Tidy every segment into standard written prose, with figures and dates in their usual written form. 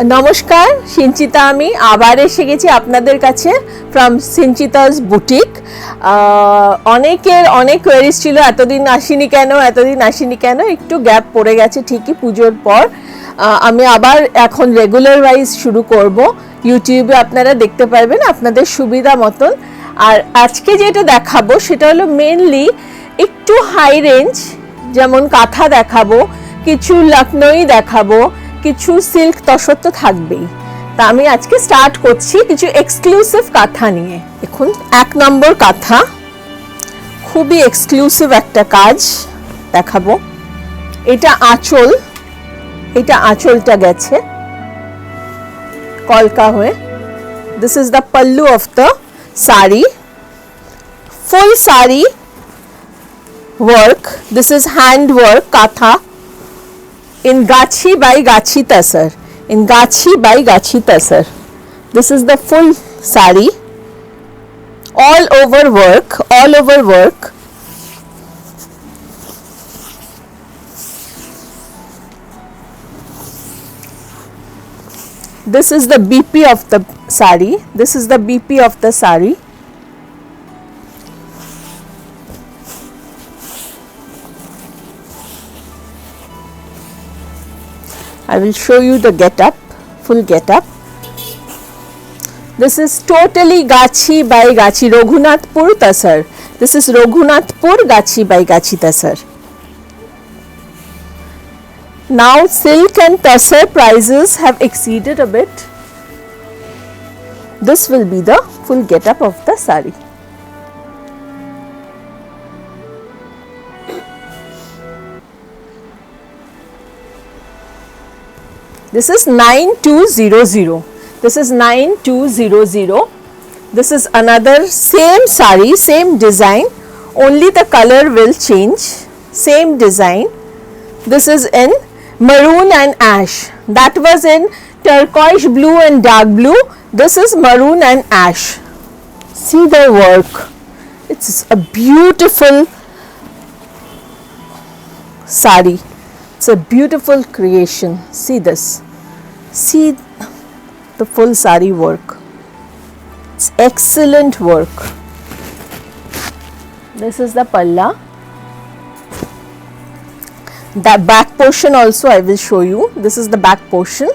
নমস্কার, সিঞ্চিতা আমি আবার এসে গেছি আপনাদের কাছে ফ্রম সিঞ্চিতাস বুটিক। অনেকের অনেক কোয়েরিজ ছিল, এতদিন আসিনি কেন, একটু গ্যাপ পড়ে গেছে ঠিকই পুজোর পর। আমি আবার এখন রেগুলার ওয়াইজ শুরু করব, ইউটিউবে আপনারা দেখতে পারবেন আপনাদের সুবিধা মতন। আর আজকে যেটা দেখাবো সেটা হলো মেনলি একটু হাই রেঞ্জ, যেমন কাঁথা দেখাবো, কিছু লখনৌই দেখাবো, কিছু সিল্ক তসর তো থাকবেই। তা আমি আজকে স্টার্ট করছি কিছু এক্সক্লুসিভ কাঁথা নিয়ে। দেখুন, 1 নম্বর কাঁথা, খুবই এক্সক্লুসিভ একটা কাজ দেখাবো। এটা আঁচলটা গেছে কলকা হয়ে। This is the pallu of the sari, full sari work. This is hand work কাঁথা in Gachi by Gachi Tasar. This is the full sari, all over work. This is the BP of the sari. I will show you the full get-up. This is totally Gachi by Gachi, Raghunathpur Tasar. This is Raghunathpur Gachi by Gachi Tasar. Now silk and Tasar prices have exceeded a bit. This will be the full get-up of the sari. This is 9200. This is another same sari, same design, only the color will change. Same design. This is in maroon and ash. That was in turquoise blue and dark blue. This is maroon and ash. See the work. It's a beautiful sari. It's a beautiful creation. See this. See the full sari work. It's excellent work. This is the palla. The back portion also I will show you. This is the back portion.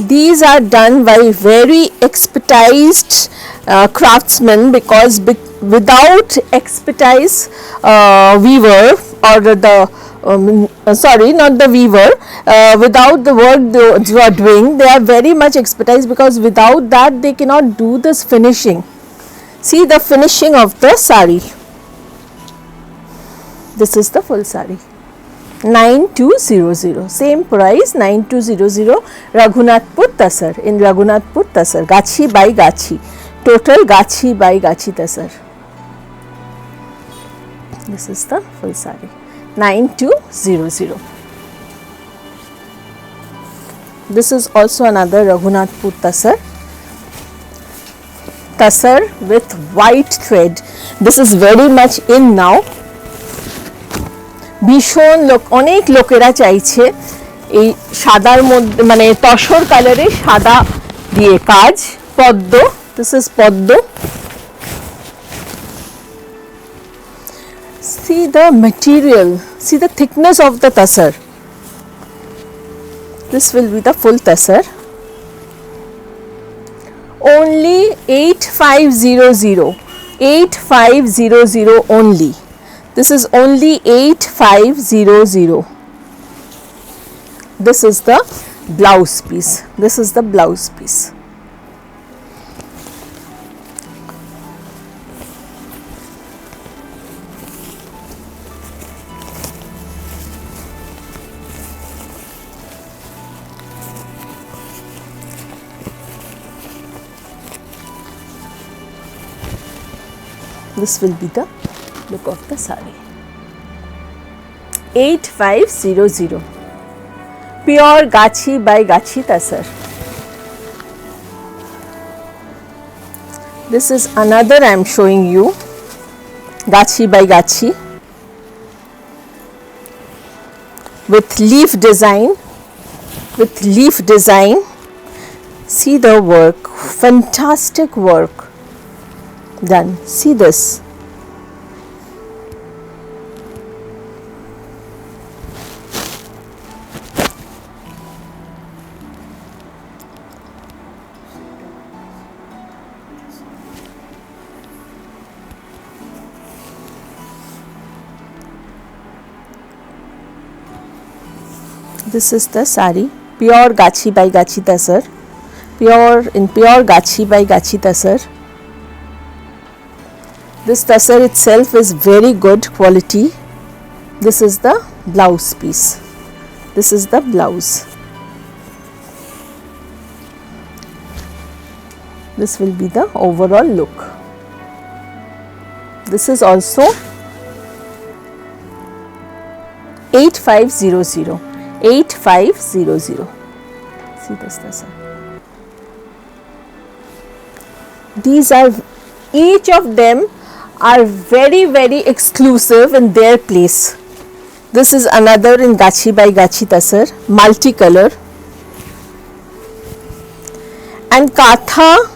These are done by very expertised craftsmen, because without expertise weaver or without the work they are doing, they are very much expertised, because without that they cannot do this finishing. See the finishing of the sari. This is the full sari. 9200, same price, 9200, Raghunathpur Tasar, in Raghunathpur Tasar, Gachi by Gachi, total Gachi by Gachi Tasar. This is the full sari, 9200. This is also another Raghunathpur Tasar with white thread. This is very much in now. ভীষণ অনেক লোকেরা চাইছে এই সাদার মধ্যে, মানে তসর কালারে সাদা দিয়ে কাজ, পদ্ম। দিস ইজ পদ্ম। See the material, see the thickness of the tasar. This will be the full tasar. Only 8500 only. This is only 8500. This is the blouse piece. This will be the look of the sari. 8500. Pure Gachi by Gachi Tasar. This is another I am showing you. Gachi by Gachi with leaf design. With leaf design. See the work, fantastic work done. See this. This is the sari, pure Gachi by Gachi Tasar, pure Gachi by Gachi Tasar. This Tasar itself is very good quality. This is the blouse piece. This is the blouse. This will be the overall look. This is also 8500. 8500. See this Tasar. These are, each of them are very exclusive in their place. This is another in Gachi by Gachi Tasar, multicolor. And Katha,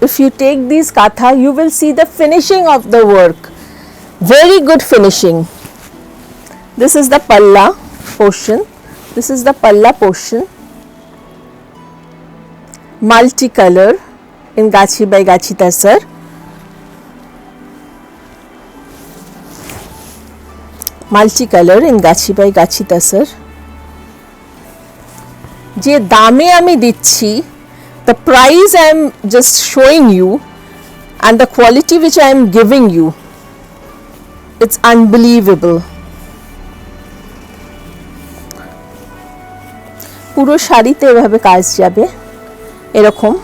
if you take these Katha, you will see the finishing of the work. Very good finishing. This is the Palla portion. This is the Palla portion. Multicolor in Gachi by Gachi Tasar. Multicolor in Gachi by Gachi Tasar. যে দামে আমি দিচ্ছি, the price I am just showing you and the quality which I am giving you, it's unbelievable. পুরো শাড়িতে এভাবে কাজ যাবে, এরকম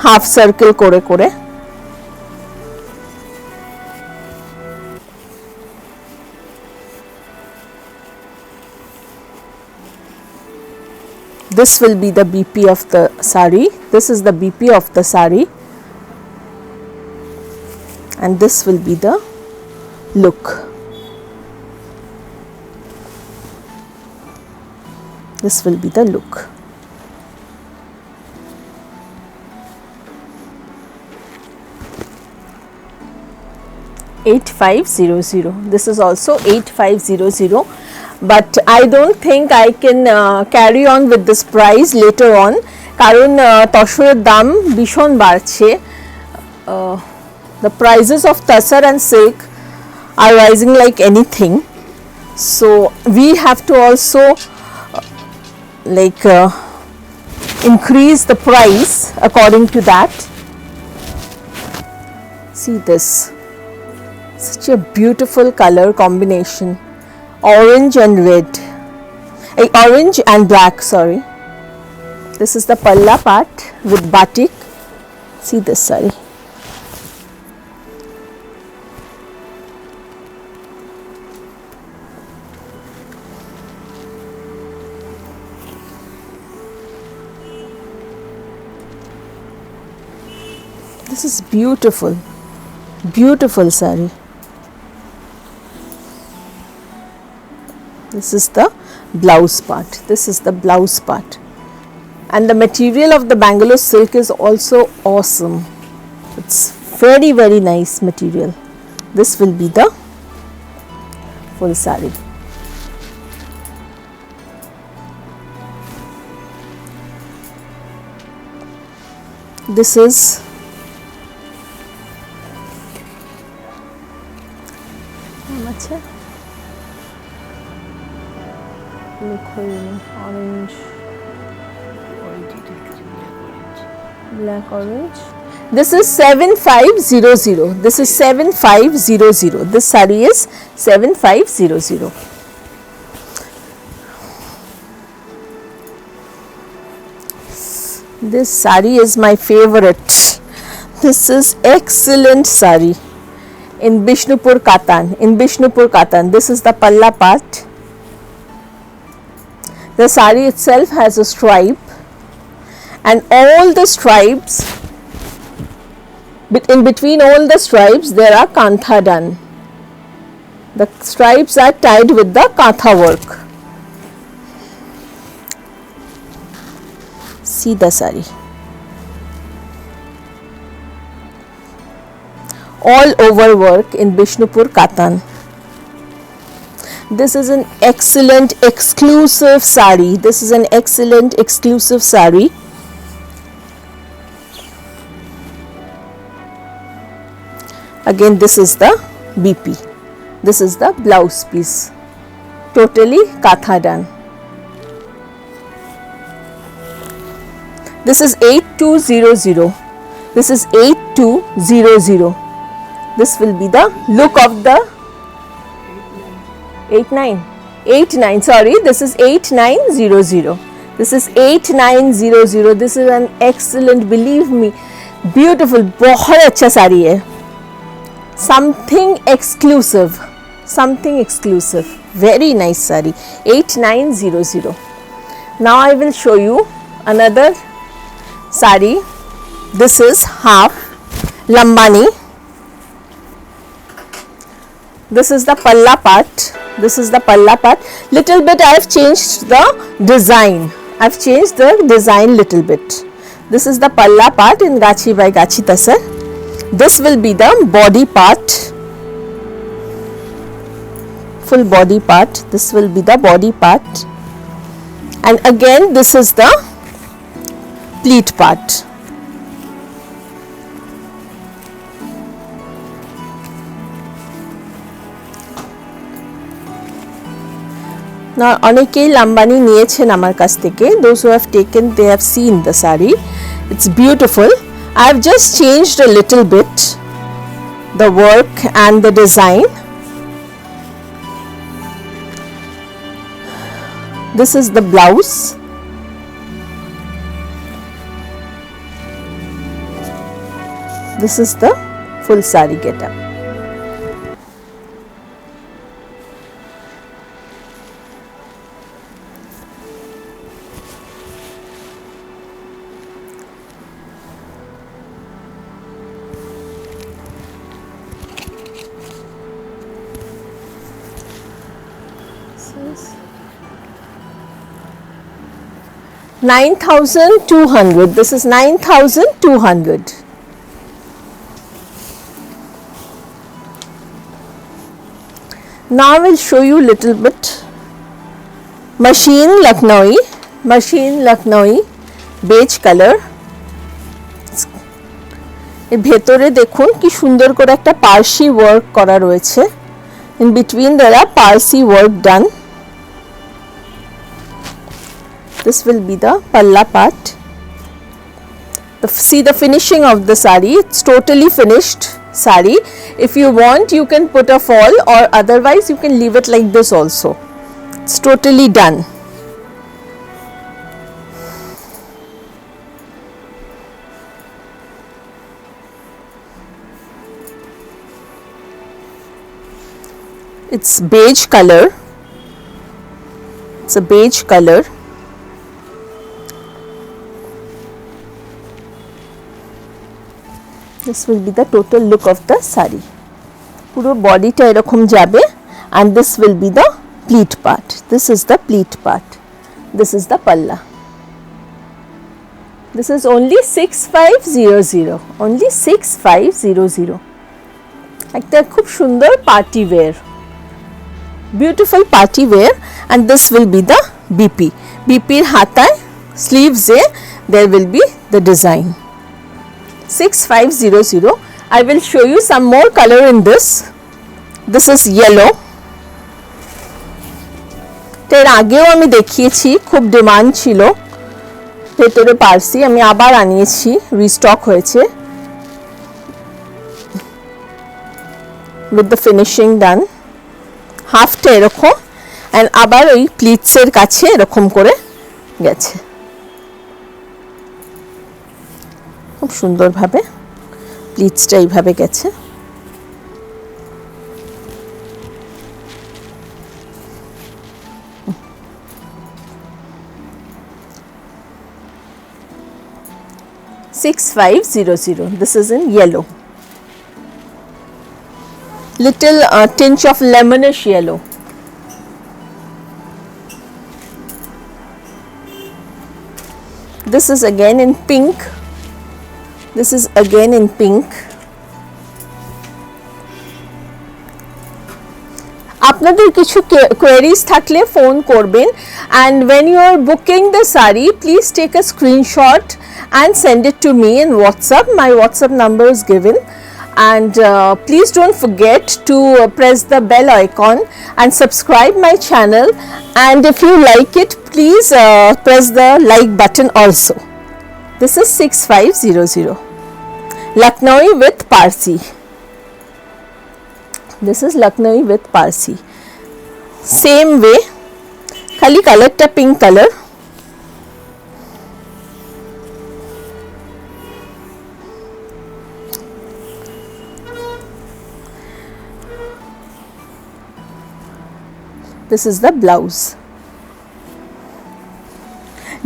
হাফ সার্কেল করে করে। This will be the BP of the sari. This is the BP of the sari, and this will be the look. This will be the look. $8500. This is also 8500, but I don't think I can carry on with this price later on, কারণ তসরের দাম ভীষণ বাড়ছে. The prices of Tasar and silk are rising like anything, so we have to also increase the price according to that. See this, such a beautiful color combination, orange and red, orange and black, sorry. This is the Palla part with batik. See this sari. This is beautiful, beautiful sari. This is the blouse part. This is the blouse part. And the material of the Bangalore silk is also awesome. It's very nice material. This will be the full sari. This is orange, black orange. This is 7500. This is 7500. This sari is 7500. This sari is my favorite. This is excellent sari in Bishnupur Katan. This is the palla part. The sari itself has a stripe, and all the stripes, in between all the stripes there are kantha done. The stripes are tied with the kantha work. See the sari. All over work in Bishnupur Katan. This is an excellent exclusive sari. This is an excellent exclusive sari. Again, this is the BP. This is the blouse piece. Totally katha done. This is 8200. This is 8200. This will be the look of the 89. Sorry, this is 8900. This is 8900. This is an excellent, believe me, beautiful, बहुत अच्छा साड़ी है. Something exclusive. Very nice saree. 8900. Now I will show you another saree. This is half lambani. This is the palla part. Little bit I have changed the design. Little bit. This is the palla part in Gachi by Gachi Tasar. This will be the body part. Full body part. This will be the body part. And again this is the pleat part. Now অনেকেই লাম্বানি নিয়েছেন আমার কাছ থেকে. Those who have taken, they have seen the saree. It's beautiful. I have just changed a little bit the work and the design. This is the blouse. This is the full saree getup. This is 9,200. This is 9,200. Now I will show you little bit machine Lucknowi beige color. এর ভেতরে দেখুন কি সুন্দর করে একটা Parsi work করা রয়েছে. In between there are Parsi work done. This will be the palla part. See the finishing of the saree. It's totally finished saree. If you want, you can put a fall, or otherwise you can leave it like this also. It's totally done. It's beige color. It's a beige color. This will be the total look of the saree. Puro body ta erokom jabe, and this will be the pleat part. This is the pleat part. This is the palla. This is only 6500. Only 6500. Ekta khub sundor party wear. Beautiful party wear, and this will be the BP. BP hatay sleeves e there will be the design. 6500. I will show you some more color in this. This is yellow. এর আগেও আমি দেখিয়েছি, খুব demand ছিল, ভেতরে পার্সি, আমি আবার আনিয়েছি, restock হয়েছে with the finishing done. হাফটা এরকম, and আবার ওই প্লিটসের কাছে এরকম করে গেছে খুব সুন্দরভাবে. প্লিটসটা এইভাবে গেছে। $6500. This is in yellow. Little tinge of lemonish yellow. This is again in pink. This is again in pink. আপনাদের কিছু কোয়েরিজ থাকলে ফোন করবেন, and when you are booking the sari, please take a screenshot and send it to me in WhatsApp. My WhatsApp number is given, and please don't forget to press the bell icon and subscribe my channel, and if you like it, please press the like button also. This is 6500. Lucknowi with Parsi. This is Lucknowi with Parsi. Same way, khali color ta pink color. This is the blouse.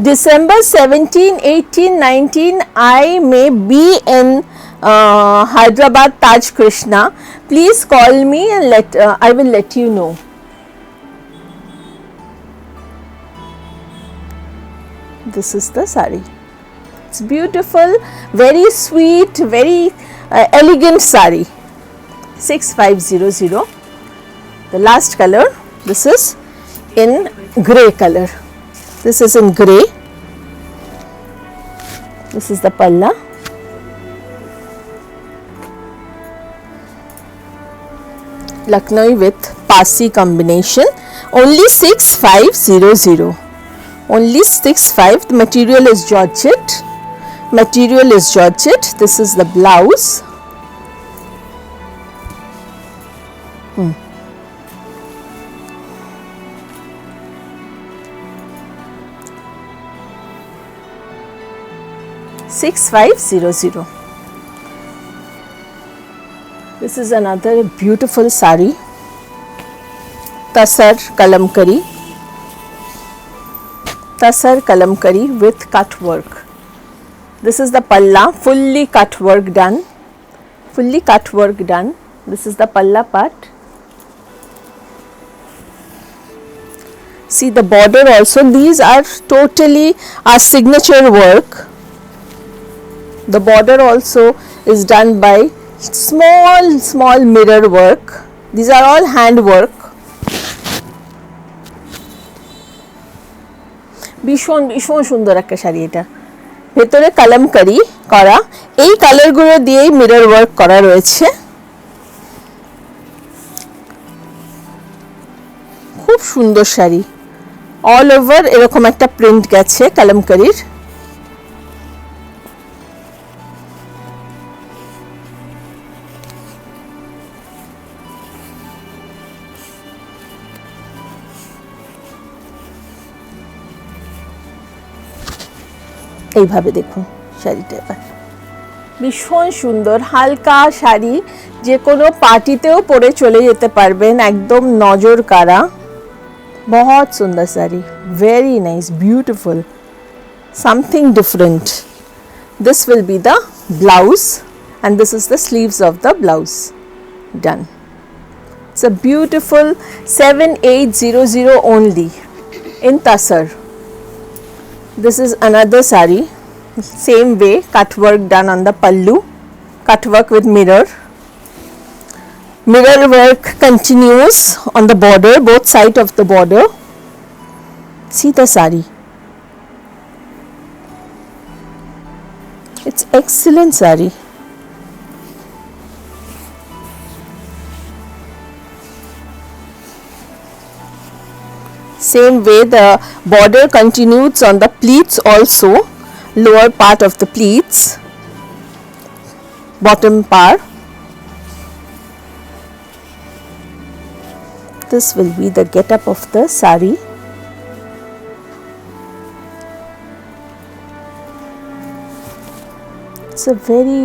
December 17, 18, 19, I may be in Hyderabad Taj Krishna. Please call me and I will let you know. This is the sari. It's beautiful, very sweet, very elegant sari. 6500. The last color. This is in grey color. This is in grey. This is the palla. Lucknowi with Parsi combination. Only 6500. Only 65. The material is georgette. Material is georgette. This is the blouse. $6500. This is another beautiful sari. Tasar kalamkari. Tasar kalamkari with cut work. This is the palla, fully cut work done. Fully cut work done. This is the palla part. See the border also. These are totally our signature work. The border also is done by small mirror work. These are all hand work. ভীষণ ভীষণ সুন্দর একটা শাড়ি এটা। ভেতরে কালামকারি করা, এই কালারগুলো দিয়েই মিরর ওয়ার্ক করা রয়েছে। খুব সুন্দর শাড়ি। অল ওভার এরকম একটা প্রিন্ট গেছে কালামকারির। এইভাবে দেখুন শাড়িটা এবার ভীষণ সুন্দর হালকা শাড়ি, যে কোনো পার্টিতেও পরে চলে যেতে পারবেন, একদম নজর কাড়া। बहुत सुंदर sari, very nice, beautiful, something different. This will be the blouse and this is the sleeves of the blouse. Done. It's a beautiful 7800 only in Tasar. This is another sari, same way, cut work done on the pallu, cut work with mirror. Mirror work continues on the border, both sides of the border. See the sari. It's excellent sari. Same way the border continues on the pleats also, lower part of the pleats, bottom part. This will be the get-up of the sari. It's a very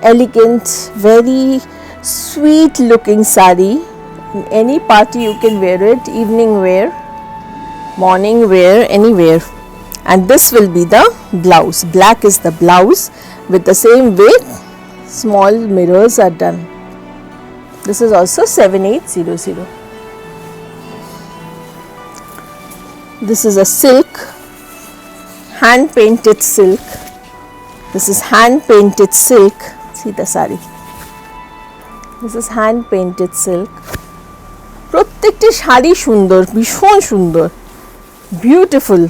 elegant, very sweet looking sari. In any party you can wear it, evening wear, morning wear, anywhere. And this will be the blouse. Black is the blouse. With the same way, small mirrors are done. This is also 7800. This is a silk, hand painted silk. This is hand painted silk. See the sari. This is hand painted silk. প্রত্যেকটি শাড়ি সুন্দর, ভীষণ সুন্দর, beautiful.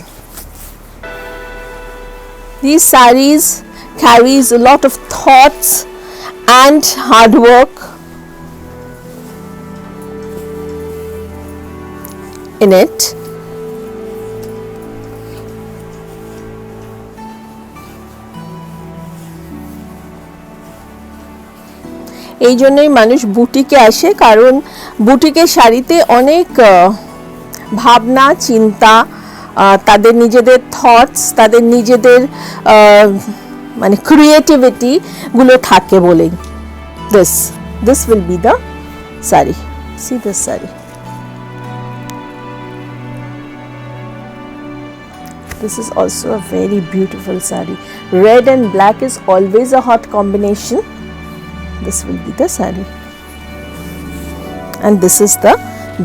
These saris carries a lot of thoughts and hard work in it. এই জন্যই মানুষ বুটিকে আসে, কারণ বুটিকের শাড়িতে অনেক ভাবনা চিন্তা, তাদের নিজেদের থটস, তাদের নিজেদের মানে ক্রিয়েটিভিটি গুলো থাকে বলেই। This will be the sari. See this sari. This is also a very beautiful sari. Red and black is always a hot combination. This will be the sari. And this is the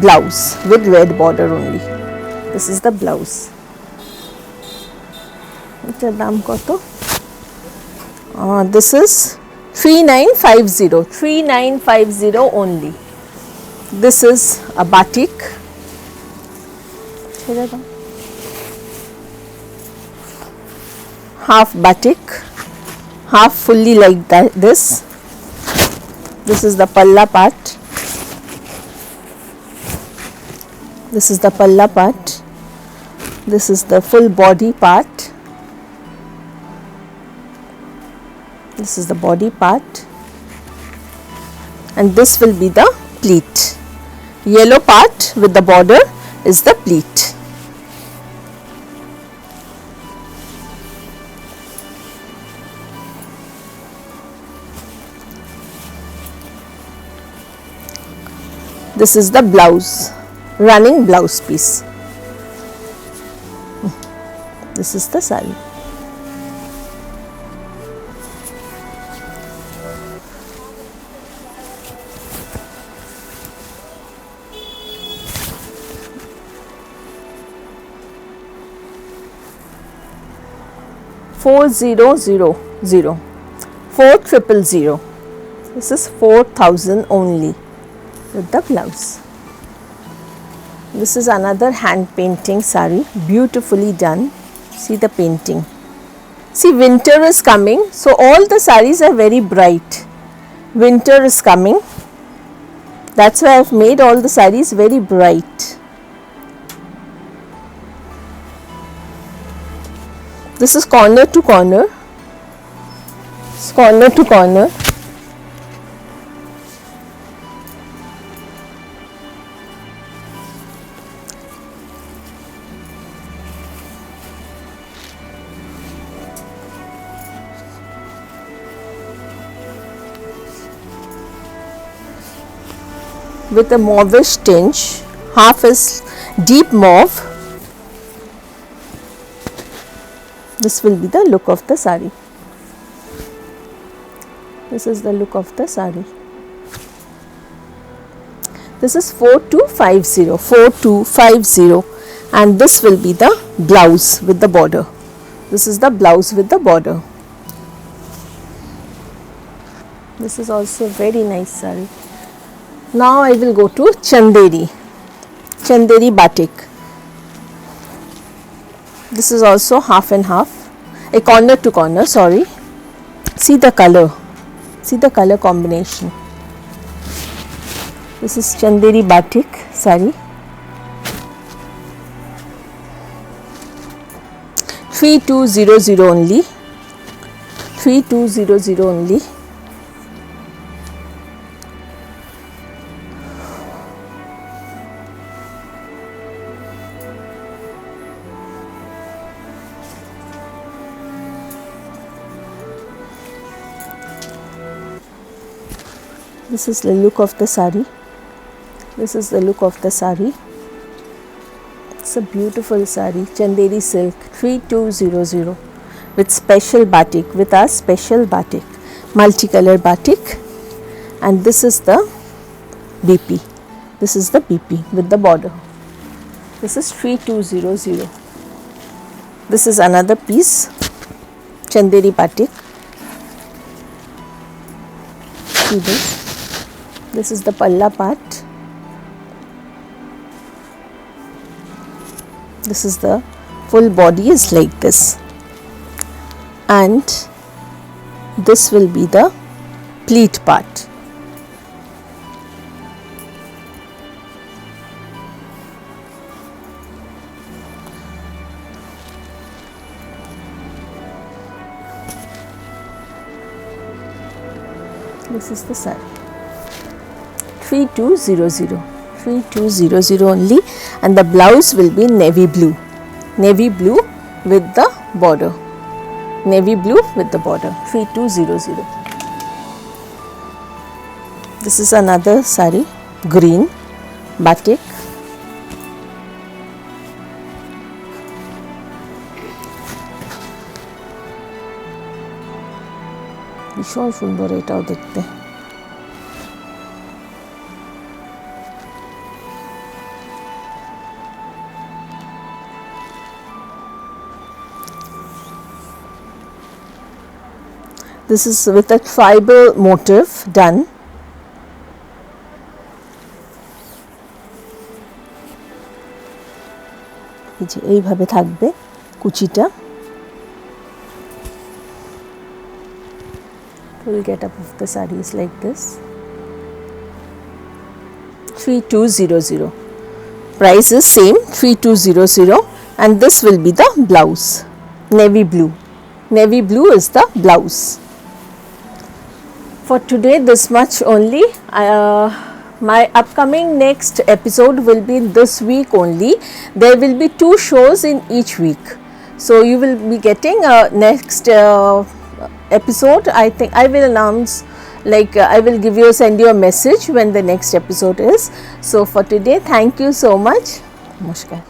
blouse with red border only. This is the blouse. এটার দাম কত? This is 3950 only. This is a batik. Half batik, half fully like that. This is the palla part. This is the palla part. This is the full body part. This is the body part. And this will be the pleat. Yellow part with the border is the pleat. This is the blouse, running blouse piece. This is the sari. $4000, 4000. This is 4,000 only with the blouse. This is another hand painting sari, beautifully done. See the painting. See, winter is coming, so all the saris are very bright. Winter is coming, that's why I have made all the saris very bright. This is corner to corner. It's corner to corner. With a mauvish tinge, half is deep mauve. This will be the look of the sari. This is the look of the sari. This is 4250, and this will be the blouse with the border. This is the blouse with the border. This is also very nice sari. Now I will go to Chanderi batik. This is also half and half, a corner to corner, sorry. See the color, see the color combination. This is Chanderi batik sari. 3200 only, 3200 only. This is the look of the sari. This is the look of the sari. It's a beautiful sari, Chanderi silk, 3200 with special batik, with our special batik, multicolor batik. And this is the BP. This is the BP with the border. This is 3200. This is another piece, Chanderi batik. See this. This is the palla part. This is the full body is like this, and this will be the pleat part. This is the sari. 3200. 3200 only, and the blouse will be navy blue with the border, navy blue with the border, 3200. This is another sari, green batik. ভীষণ সুন্দর এটাও দেখতে। This is with a tribal motif done. এইভাবে থাকবে কুচিটা। Full get up of the sari is like this. 3200. Price is same, 3200, and this will be the blouse, navy blue. Navy blue is the blouse. For today, this much only. My upcoming next episode will be this week only. There will be 2 shows in each week, so you will be getting next episode. I think I will announce, like I will send you a message when the next episode is. So for today, thank you so much. Namaskar.